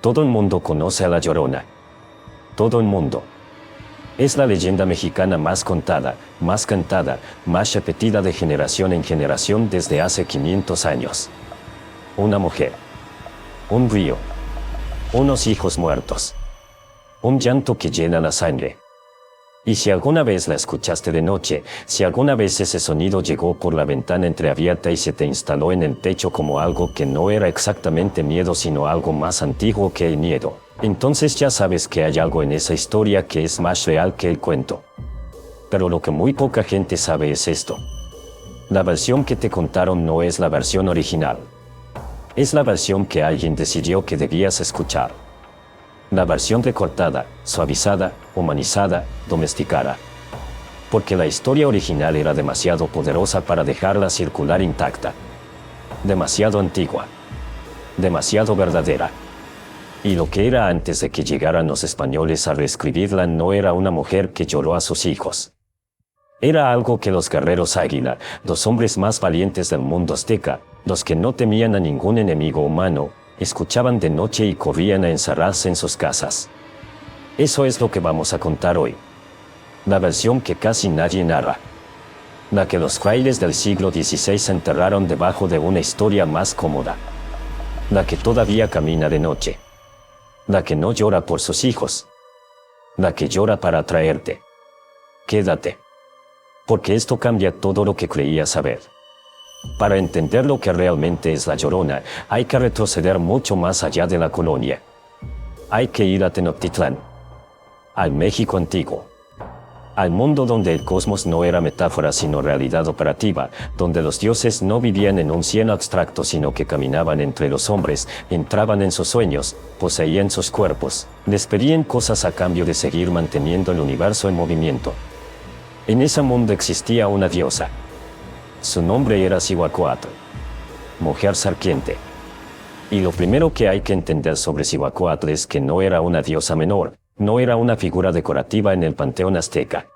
Todo el mundo conoce a La Llorona. Todo el mundo. Es la leyenda mexicana más contada, más cantada, más repetida de generación en generación desde hace 500 años. Una mujer. Un río. Unos hijos muertos. Un llanto que llena la sangre. Y si alguna vez la escuchaste de noche, si alguna vez ese sonido llegó por la ventana entreabierta y se te instaló en el techo como algo que no era exactamente miedo sino algo más antiguo que el miedo, entonces ya sabes que hay algo en esa historia que es más real que el cuento. Pero lo que muy poca gente sabe es esto. La versión que te contaron no es la versión original. Es la versión que alguien decidió que debías escuchar. La versión recortada, suavizada, humanizada, domesticada. Porque la historia original era demasiado poderosa para dejarla circular intacta. Demasiado antigua. Demasiado verdadera. Y lo que era antes de que llegaran los españoles a reescribirla no era una mujer que lloró a sus hijos. Era algo que los guerreros águila, los hombres más valientes del mundo azteca, los que no temían a ningún enemigo humano, escuchaban de noche y corrían a encerrarse en sus casas. Eso es lo que vamos a contar hoy. La versión que casi nadie narra. La que los frailes del siglo XVI enterraron debajo de una historia más cómoda. La que todavía camina de noche. La que no llora por sus hijos. La que llora para atraerte. Quédate. Porque esto cambia todo lo que creías saber. Para entender lo que realmente es La Llorona, hay que retroceder mucho más allá de la colonia. Hay que ir a Tenochtitlán. Al México antiguo. Al mundo donde el cosmos no era metáfora sino realidad operativa, donde los dioses no vivían en un cielo abstracto sino que caminaban entre los hombres, entraban en sus sueños, poseían sus cuerpos, les pedían cosas a cambio de seguir manteniendo el universo en movimiento. En ese mundo existía una diosa. Su nombre era Cihuacóatl, mujer serpiente. Y lo primero que hay que entender sobre Cihuacóatl es que no era una diosa menor, no era una figura decorativa en el panteón azteca.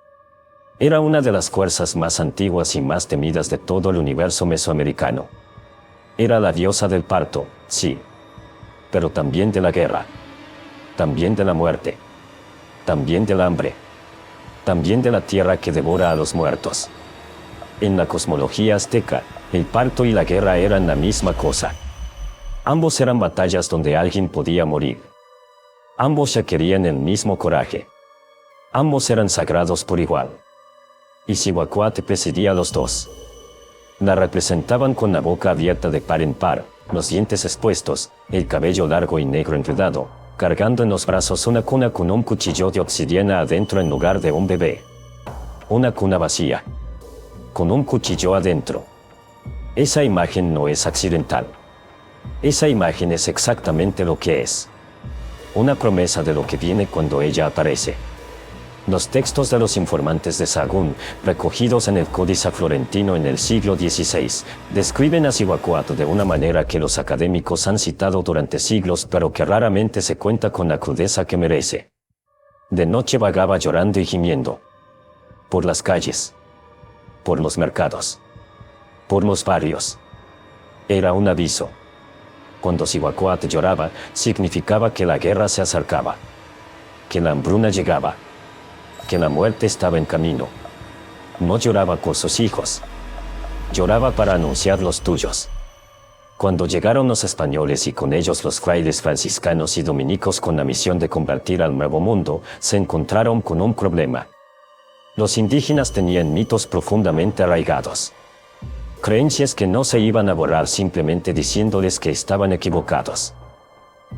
Era una de las fuerzas más antiguas y más temidas de todo el universo mesoamericano. Era la diosa del parto, sí, pero también de la guerra, también de la muerte, también del hambre, también de la tierra que devora a los muertos. En la cosmología azteca, el parto y la guerra eran la misma cosa. Ambos eran batallas donde alguien podía morir. Ambos requerían el mismo coraje. Ambos eran sagrados por igual. Y Cihuacóatl presidía a los dos. La representaban con la boca abierta de par en par, los dientes expuestos, el cabello largo y negro enredado, cargando en los brazos una cuna con un cuchillo de obsidiana adentro en lugar de un bebé. Una cuna vacía. Con un cuchillo adentro. Esa imagen no es accidental. Esa imagen es exactamente lo que es. Una promesa de lo que viene cuando ella aparece. Los textos de los informantes de Sahagún, recogidos en el Códice Florentino en el siglo XVI, describen a Cihuacóatl de una manera que los académicos han citado durante siglos pero que raramente se cuenta con la crudeza que merece. De noche vagaba llorando y gimiendo. Por las calles. Por los mercados. Por los barrios. Era un aviso. Cuando Cihuacóatl lloraba, significaba que la guerra se acercaba. Que la hambruna llegaba. Que la muerte estaba en camino. No lloraba por sus hijos. Lloraba para anunciar los tuyos. Cuando llegaron los españoles y con ellos los frailes franciscanos y dominicos con la misión de convertir al Nuevo Mundo, se encontraron con un problema. Los indígenas tenían mitos profundamente arraigados. Creencias que no se iban a borrar simplemente diciéndoles que estaban equivocados.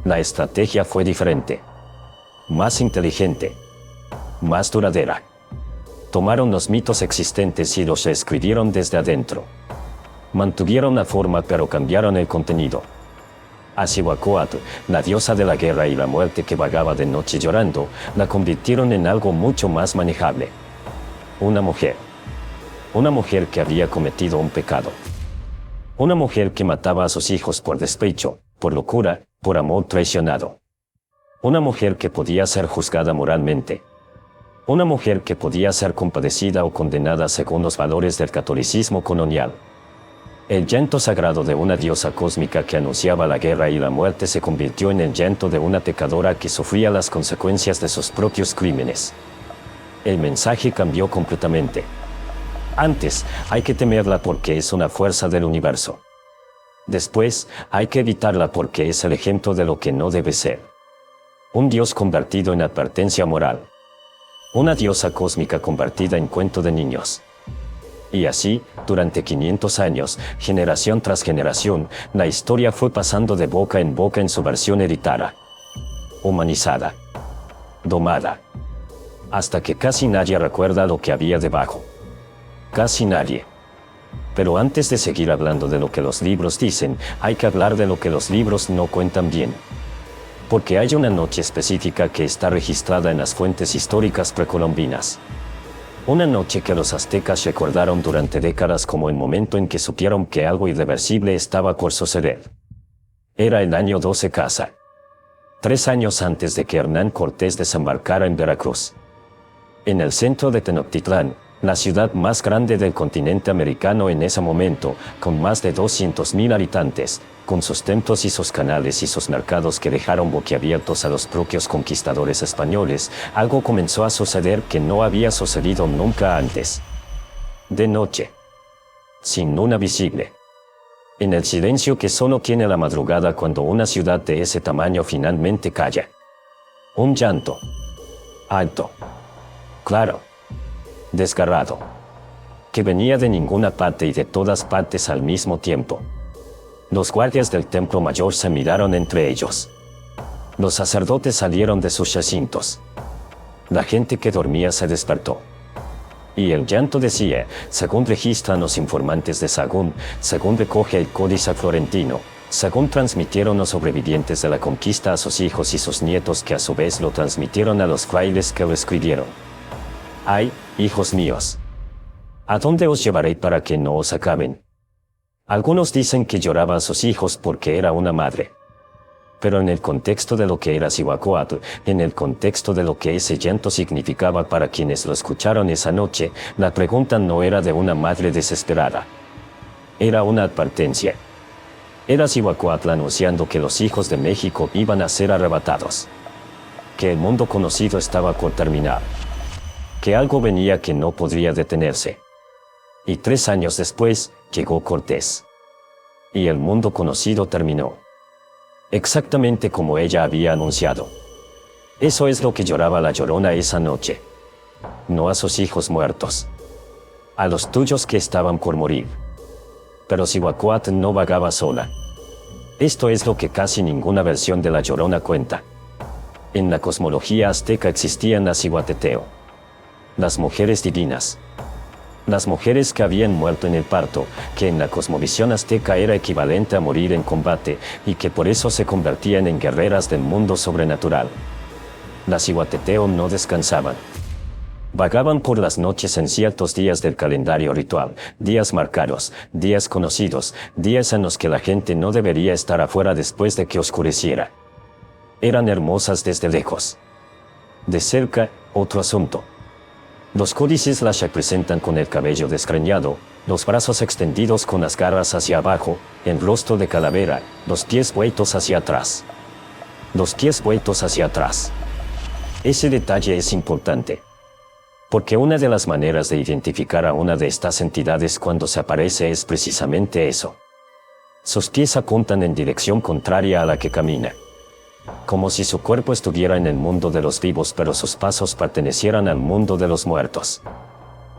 La estrategia fue diferente. Más inteligente. Más duradera. Tomaron los mitos existentes y los reescribieron desde adentro. Mantuvieron la forma pero cambiaron el contenido. A Cihuacóatl, la diosa de la guerra y la muerte que vagaba de noche llorando, la convirtieron en algo mucho más manejable. Una mujer. Una mujer que había cometido un pecado. Una mujer que mataba a sus hijos por despecho, por locura, por amor traicionado. Una mujer que podía ser juzgada moralmente. Una mujer que podía ser compadecida o condenada según los valores del catolicismo colonial. El llanto sagrado de una diosa cósmica que anunciaba la guerra y la muerte se convirtió en el llanto de una pecadora que sufría las consecuencias de sus propios crímenes. El mensaje cambió completamente. Antes, hay que temerla porque es una fuerza del universo. Después, hay que evitarla porque es el ejemplo de lo que no debe ser. Un dios convertido en advertencia moral. Una diosa cósmica convertida en cuento de niños. Y así, durante 500 años, generación tras generación, la historia fue pasando de boca en su versión editada, humanizada, domada, hasta que casi nadie recuerda lo que había debajo. Casi nadie. Pero antes de seguir hablando de lo que los libros dicen, hay que hablar de lo que los libros no cuentan bien. Porque hay una noche específica que está registrada en las fuentes históricas precolombinas. Una noche que los aztecas recordaron durante décadas como el momento en que supieron que algo irreversible estaba por suceder. Era el año 12 Casa. 3 años antes de que Hernán Cortés desembarcara en Veracruz. En el centro de Tenochtitlán, la ciudad más grande del continente americano en ese momento, con más de 200,000 habitantes, con sus templos y sus canales y sus mercados que dejaron boquiabiertos a los propios conquistadores españoles, algo comenzó a suceder que no había sucedido nunca antes. De noche. Sin luna visible. En el silencio que solo tiene la madrugada cuando una ciudad de ese tamaño finalmente calla. Un llanto. Alto. Claro. Desgarrado. Que venía de ninguna parte y de todas partes al mismo tiempo. Los guardias del templo mayor se miraron entre ellos. Los sacerdotes salieron de sus recintos. La gente que dormía se despertó. Y el llanto decía, según registran los informantes de Sahagún, según recoge el Códice Florentino, según transmitieron los sobrevivientes de la conquista a sus hijos y sus nietos que a su vez lo transmitieron a los frailes que lo escribieron. Ay, hijos míos, ¿a dónde os llevaré para que no os acaben? Algunos dicen que lloraba a sus hijos porque era una madre. Pero en el contexto de lo que era Cihuacóatl, en el contexto de lo que ese llanto significaba para quienes lo escucharon esa noche, la pregunta no era de una madre desesperada. Era una advertencia. Era Cihuacóatl anunciando que los hijos de México iban a ser arrebatados. Que el mundo conocido estaba por terminar. Que algo venía que no podría detenerse. Y 3 años después, llegó Cortés. Y el mundo conocido terminó. Exactamente como ella había anunciado. Eso es lo que lloraba la Llorona esa noche. No a sus hijos muertos. A los tuyos que estaban por morir. Pero Cihuacóatl no vagaba sola. Esto es lo que casi ninguna versión de la Llorona cuenta. En la cosmología azteca existían las Cihuateteo. Las mujeres divinas. Las mujeres que habían muerto en el parto, que en la cosmovisión azteca era equivalente a morir en combate, y que por eso se convertían en guerreras del mundo sobrenatural. Las Cihuateteo no descansaban. Vagaban por las noches en ciertos días del calendario ritual, días marcados, días conocidos, días en los que la gente no debería estar afuera después de que oscureciera. Eran hermosas desde lejos. De cerca, otro asunto. Los códices las representan con el cabello desgreñado, los brazos extendidos con las garras hacia abajo, el rostro de calavera, los pies vueltos hacia atrás. Los pies vueltos hacia atrás. Ese detalle es importante. Porque una de las maneras de identificar a una de estas entidades cuando se aparece es precisamente eso. Sus pies apuntan en dirección contraria a la que camina. Como si su cuerpo estuviera en el mundo de los vivos pero sus pasos pertenecieran al mundo de los muertos.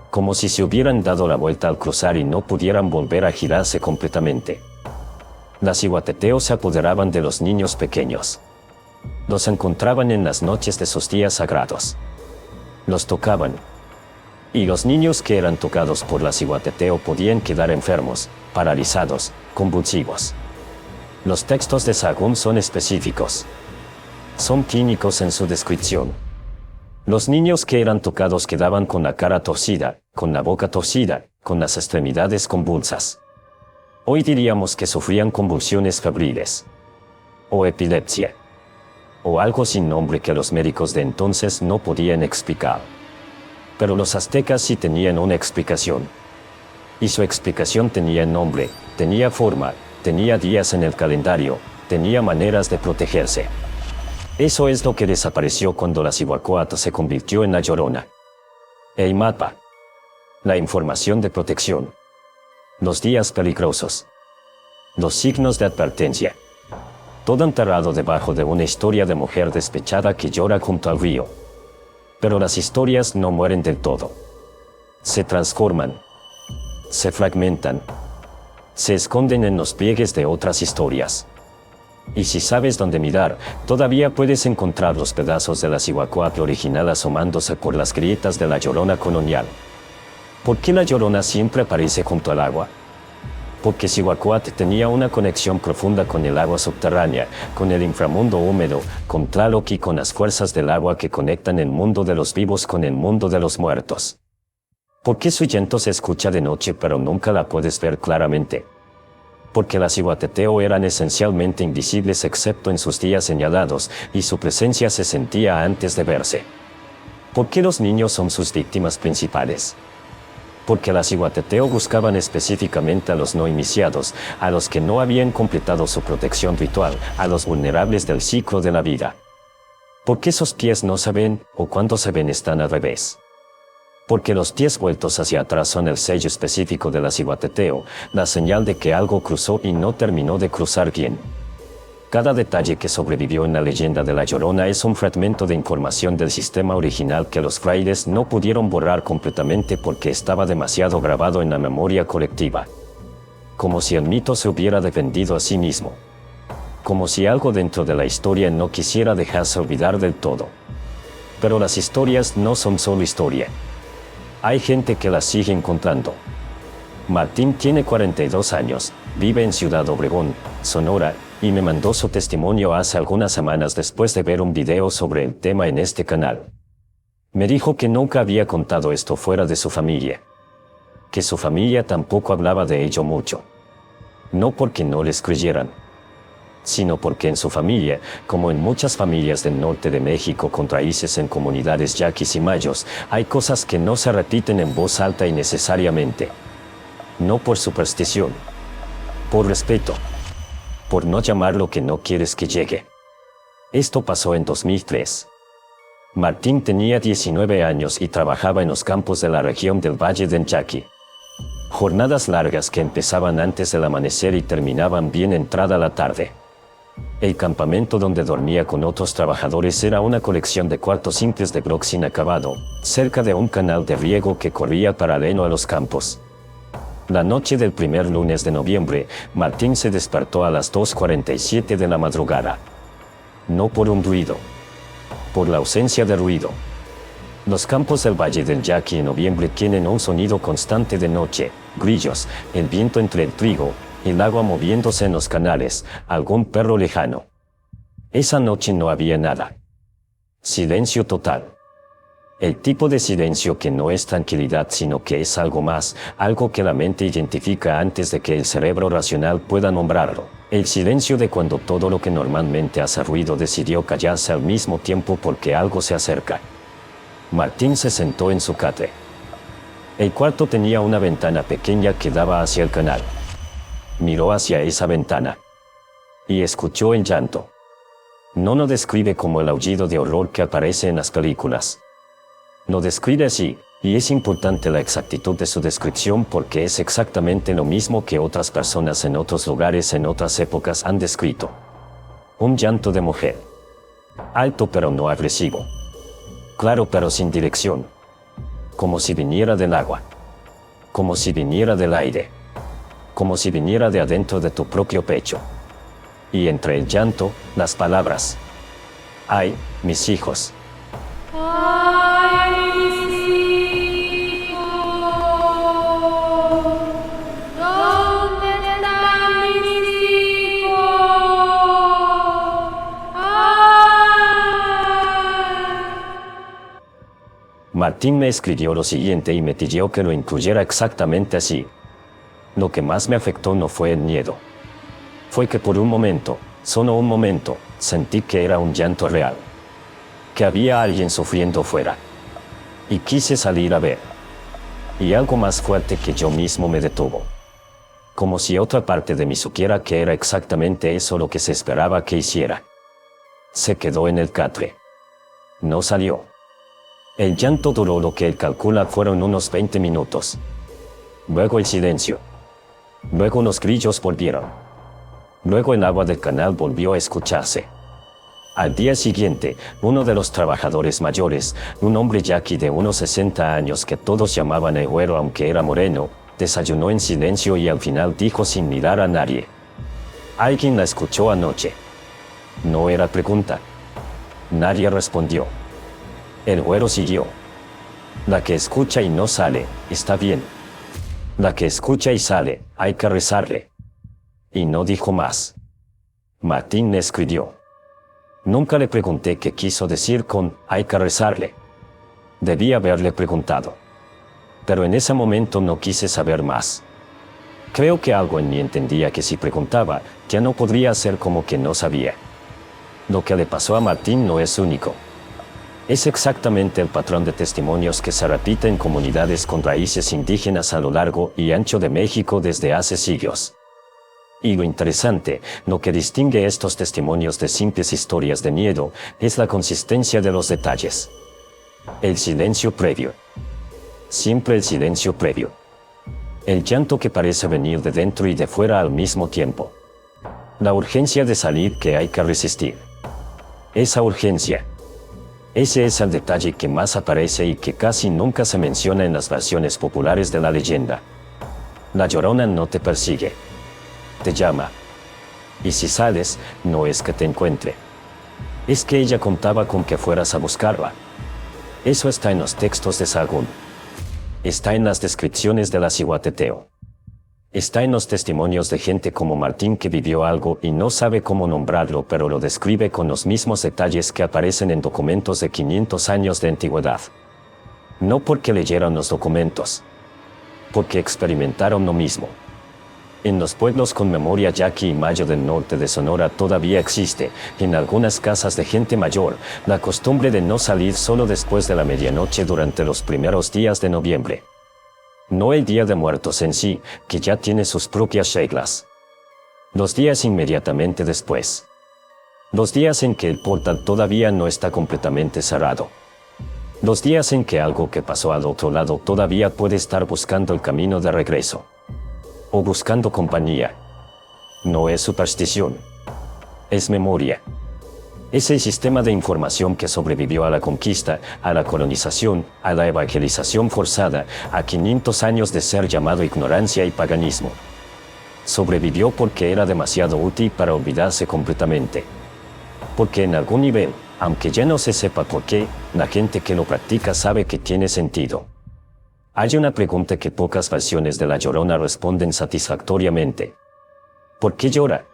Como si se hubieran dado la vuelta al cruzar y no pudieran volver a girarse completamente. Las Cihuateteo se apoderaban de los niños pequeños. Los encontraban en las noches de sus días sagrados. Los tocaban. Y los niños que eran tocados por las Cihuateteo podían quedar enfermos, paralizados, convulsivos. Los textos de Sahagún son específicos. Son clínicos en su descripción. Los niños que eran tocados quedaban con la cara torcida, con la boca torcida, con las extremidades convulsas. Hoy diríamos que sufrían convulsiones febriles. O epilepsia. O algo sin nombre que los médicos de entonces no podían explicar. Pero los aztecas sí tenían una explicación. Y su explicación tenía nombre, tenía forma, tenía días en el calendario, tenía maneras de protegerse. Eso es lo que desapareció cuando la Cihuacóatl se convirtió en La Llorona. El mapa. La información de protección. Los días peligrosos. Los signos de advertencia. Todo enterrado debajo de una historia de mujer despechada que llora junto al río. Pero las historias no mueren del todo. Se transforman. Se fragmentan. Se esconden en los pliegues de otras historias. Y si sabes dónde mirar, todavía puedes encontrar los pedazos de la Cihuacóatl original asomándose por las grietas de la Llorona colonial. ¿Por qué la Llorona siempre aparece junto al agua? Porque Cihuacóatl tenía una conexión profunda con el agua subterránea, con el inframundo húmedo, con Tlaloc y con las fuerzas del agua que conectan el mundo de los vivos con el mundo de los muertos. ¿Por qué su llanto se escucha de noche pero nunca la puedes ver claramente? Porque las Cihuateteo eran esencialmente invisibles excepto en sus días señalados, y su presencia se sentía antes de verse. ¿Por qué los niños son sus víctimas principales? Porque las Cihuateteo buscaban específicamente a los no iniciados, a los que no habían completado su protección ritual, a los vulnerables del ciclo de la vida. ¿Por qué esos pies no se ven, o cuando se ven están al revés? Porque los pies vueltos hacia atrás son el sello específico de la Cihuateteo, la señal de que algo cruzó y no terminó de cruzar bien. Cada detalle que sobrevivió en la leyenda de La Llorona es un fragmento de información del sistema original que los frailes no pudieron borrar completamente porque estaba demasiado grabado en la memoria colectiva. Como si el mito se hubiera defendido a sí mismo. Como si algo dentro de la historia no quisiera dejarse olvidar del todo. Pero las historias no son solo historia. Hay gente que las sigue encontrando. Martín tiene 42 años, vive en Ciudad Obregón, Sonora, y me mandó su testimonio hace algunas semanas después de ver un video sobre el tema en este canal. Me dijo que nunca había contado esto fuera de su familia. Que su familia tampoco hablaba de ello mucho. No porque no les creyeran, sino porque en su familia, como en muchas familias del norte de México con raíces en comunidades yaquis y mayos, hay cosas que no se repiten en voz alta innecesariamente. No por superstición. Por respeto. Por no llamar lo que no quieres que llegue. Esto pasó en 2003. Martín tenía 19 años y trabajaba en los campos de la región del Valle del Yaqui. Jornadas largas que empezaban antes del amanecer y terminaban bien entrada la tarde. El campamento donde dormía con otros trabajadores era una colección de cuartos simples de bloques inacabado, cerca de un canal de riego que corría paralelo a los campos. La noche del primer lunes de noviembre, Martín se despertó a las 2:47 de la madrugada. No por un ruido. Por la ausencia de ruido. Los campos del Valle del Yaqui en noviembre tienen un sonido constante de noche, grillos, el viento entre el trigo, el agua moviéndose en los canales, algún perro lejano. Esa noche no había nada. Silencio total. El tipo de silencio que no es tranquilidad sino que es algo más, algo que la mente identifica antes de que el cerebro racional pueda nombrarlo. El silencio de cuando todo lo que normalmente hace ruido decidió callarse al mismo tiempo porque algo se acerca. Martín se sentó en su catre. El cuarto tenía una ventana pequeña que daba hacia el canal. Miró hacia esa ventana. Y escuchó el llanto. No lo describe como el aullido de horror que aparece en las películas. Lo describe así, y es importante la exactitud de su descripción porque es exactamente lo mismo que otras personas en otros lugares en otras épocas han descrito. Un llanto de mujer. Alto pero no agresivo. Claro pero sin dirección. Como si viniera del agua. Como si viniera del aire. Como si viniera de adentro de tu propio pecho. Y entre el llanto, las palabras. Ay, mis hijos. Ay, mis hijos, ¿dónde están mis hijos? Ay. Martín me escribió lo siguiente y me pidió que lo incluyera exactamente así. Lo que más me afectó no fue el miedo. Fue que por un momento, solo un momento, sentí que era un llanto real. Que había alguien sufriendo fuera. Y quise salir a ver. Y algo más fuerte que yo mismo me detuvo. Como si otra parte de mí supiera que era exactamente eso lo que se esperaba que hiciera. Se quedó en el catre. No salió. El llanto duró lo que él calcula fueron unos 20 minutos. Luego el silencio. Luego los grillos volvieron. Luego el agua del canal volvió a escucharse. Al día siguiente, uno de los trabajadores mayores, un hombre yaqui de unos 60 años que todos llamaban el güero aunque era moreno, desayunó en silencio y al final dijo sin mirar a nadie: ¿Alguien la escuchó anoche? No era pregunta. Nadie respondió. El güero siguió. La que escucha y no sale, está bien. La que escucha y sale, hay que rezarle. Y no dijo más. Martín le escribió. Nunca le pregunté qué quiso decir con hay que rezarle. Debía haberle preguntado. Pero en ese momento no quise saber más. Creo que algo en mí entendía que si preguntaba, ya no podría hacer como que no sabía. Lo que le pasó a Martín no es único. Es exactamente el patrón de testimonios que se repite en comunidades con raíces indígenas a lo largo y ancho de México desde hace siglos. Y lo interesante, lo que distingue estos testimonios de simples historias de miedo, es la consistencia de los detalles. El silencio previo. Siempre el silencio previo. El llanto que parece venir de dentro y de fuera al mismo tiempo. La urgencia de salir que hay que resistir. Esa urgencia. Ese es el detalle que más aparece y que casi nunca se menciona en las versiones populares de la leyenda. La Llorona no te persigue. Te llama. Y si sales, no es que te encuentre. Es que ella contaba con que fueras a buscarla. Eso está en los textos de Sahagún. Está en las descripciones de la Cihuateteo. Está en los testimonios de gente como Martín que vivió algo y no sabe cómo nombrarlo, pero lo describe con los mismos detalles que aparecen en documentos de 500 años de antigüedad. No porque leyeron los documentos. Porque experimentaron lo mismo. En los pueblos con memoria yaqui y mayo del norte de Sonora todavía existe, en algunas casas de gente mayor, la costumbre de no salir solo después de la medianoche durante los primeros días de noviembre. No el Día de Muertos en sí, que ya tiene sus propias reglas. Los días inmediatamente después. Los días en que el portal todavía no está completamente cerrado. Los días en que algo que pasó al otro lado todavía puede estar buscando el camino de regreso. O buscando compañía. No es superstición. Es memoria. Es el sistema de información que sobrevivió a la conquista, a la colonización, a la evangelización forzada, a 500 años de ser llamado ignorancia y paganismo. Sobrevivió porque era demasiado útil para olvidarse completamente. Porque en algún nivel, aunque ya no se sepa por qué, la gente que lo practica sabe que tiene sentido. Hay una pregunta que pocas versiones de La Llorona responden satisfactoriamente. ¿Por qué llora?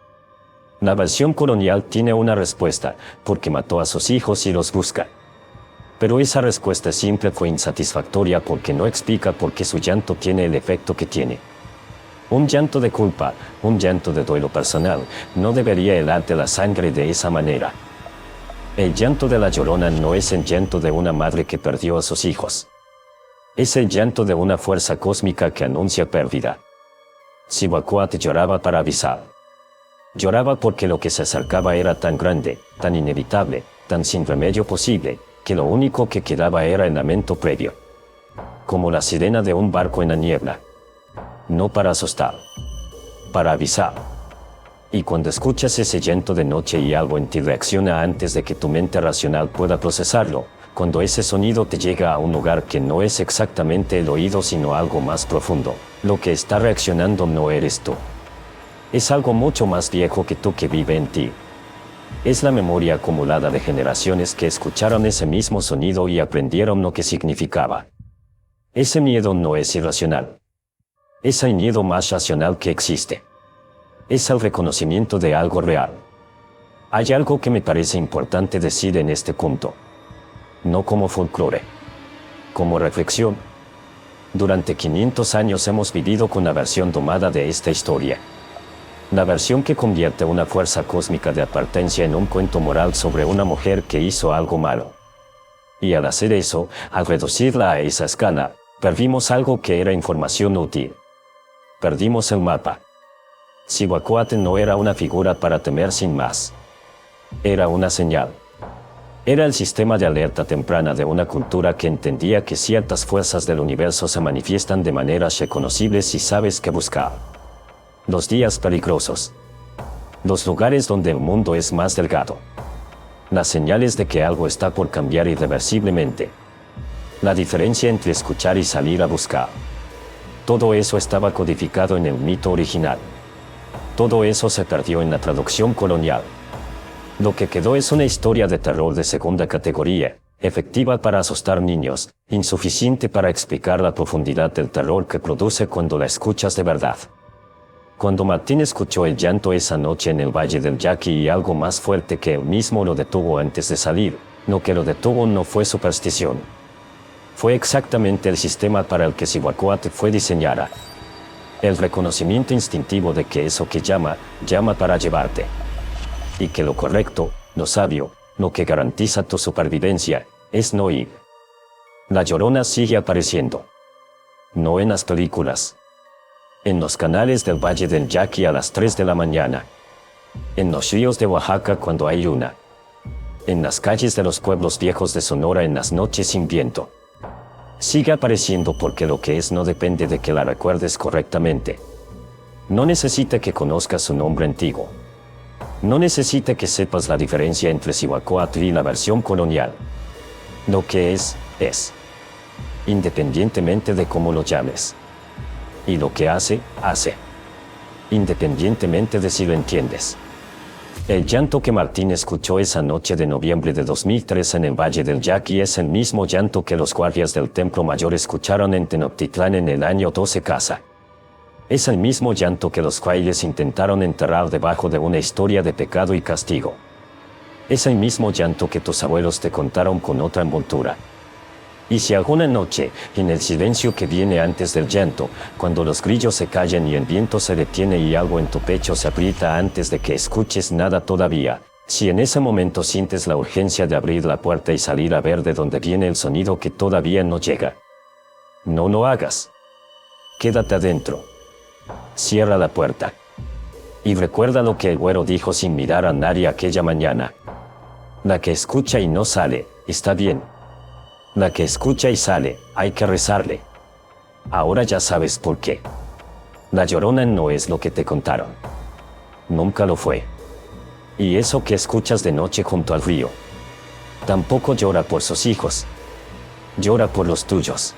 La versión colonial tiene una respuesta, porque mató a sus hijos y los busca. Pero esa respuesta siempre fue insatisfactoria porque no explica por qué su llanto tiene el efecto que tiene. Un llanto de culpa, un llanto de duelo personal, no debería helarte la sangre de esa manera. El llanto de La Llorona no es el llanto de una madre que perdió a sus hijos. Es el llanto de una fuerza cósmica que anuncia pérdida. Cihuacuat lloraba para avisar. Lloraba porque lo que se acercaba era tan grande, tan inevitable, tan sin remedio posible, que lo único que quedaba era el lamento previo. Como la sirena de un barco en la niebla. No para asustar. Para avisar. Y cuando escuchas ese llanto de noche y algo en ti reacciona antes de que tu mente racional pueda procesarlo, cuando ese sonido te llega a un lugar que no es exactamente el oído sino algo más profundo, lo que está reaccionando no eres tú. Es algo mucho más viejo que tú que vive en ti. Es la memoria acumulada de generaciones que escucharon ese mismo sonido y aprendieron lo que significaba. Ese miedo no es irracional. Es el miedo más racional que existe. Es el reconocimiento de algo real. Hay algo que me parece importante decir en este punto. No como folclore. Como reflexión. Durante 500 años hemos vivido con la versión domada de esta historia. La versión que convierte una fuerza cósmica de advertencia en un cuento moral sobre una mujer que hizo algo malo. Y al hacer eso, al reducirla a esa escala, Perdimos algo que era información útil. Perdimos el mapa. Cihuacóatl no era una figura para temer sin más. Era una señal. Era el sistema de alerta temprana de una cultura que entendía que ciertas fuerzas del universo se manifiestan de maneras reconocibles si sabes qué buscar. Los días peligrosos. Los lugares donde el mundo es más delgado. Las señales de que algo está por cambiar irreversiblemente. La diferencia entre escuchar y salir a buscar. Todo eso estaba codificado en el mito original. Todo eso se perdió en la traducción colonial. Lo que quedó es una historia de terror de segunda categoría, efectiva para asustar niños, insuficiente para explicar la profundidad del terror que produce cuando la escuchas de verdad. Cuando Martín escuchó el llanto esa noche en el Valle del Yaqui y algo más fuerte que él mismo lo detuvo antes de salir, lo que lo detuvo no fue superstición. Fue exactamente el sistema para el que Cihuacóatl fue diseñada. El reconocimiento instintivo de que eso que llama para llevarte. Y que lo correcto, lo sabio, lo que garantiza tu supervivencia, es no ir. La Llorona sigue apareciendo. No en las películas. En los canales del Valle del Yaqui a las 3 de la mañana. En los ríos de Oaxaca cuando hay luna. En las calles de los pueblos viejos de Sonora en las noches sin viento. Sigue apareciendo porque lo que es no depende de que la recuerdes correctamente. No necesita que conozcas su nombre antiguo. No necesita que sepas la diferencia entre Cihuacóatl y la versión colonial. Lo que es. Independientemente de cómo lo llames. Y lo que hace. Independientemente de si lo entiendes. El llanto que Martín escuchó esa noche de noviembre de 2003 en el Valle del Yaqui es el mismo llanto que los guardias del Templo Mayor escucharon en Tenochtitlán en el año 12 Casa. Es el mismo llanto que los frailes intentaron enterrar debajo de una historia de pecado y castigo. Es el mismo llanto que tus abuelos te contaron con otra envoltura. Y si alguna noche, en el silencio que viene antes del llanto, cuando los grillos se callan y el viento se detiene y algo en tu pecho se aprieta antes de que escuches nada todavía, si en ese momento sientes la urgencia de abrir la puerta y salir a ver de dónde viene el sonido que todavía no llega, no lo hagas. Quédate adentro. Cierra la puerta. Y recuerda lo que el güero dijo sin mirar a nadie aquella mañana. La que escucha y no sale, está bien. La que escucha y sale, hay que rezarle. Ahora ya sabes por qué. La Llorona no es lo que te contaron. Nunca lo fue. Y eso que escuchas de noche junto al río. Tampoco llora por sus hijos. Llora por los tuyos.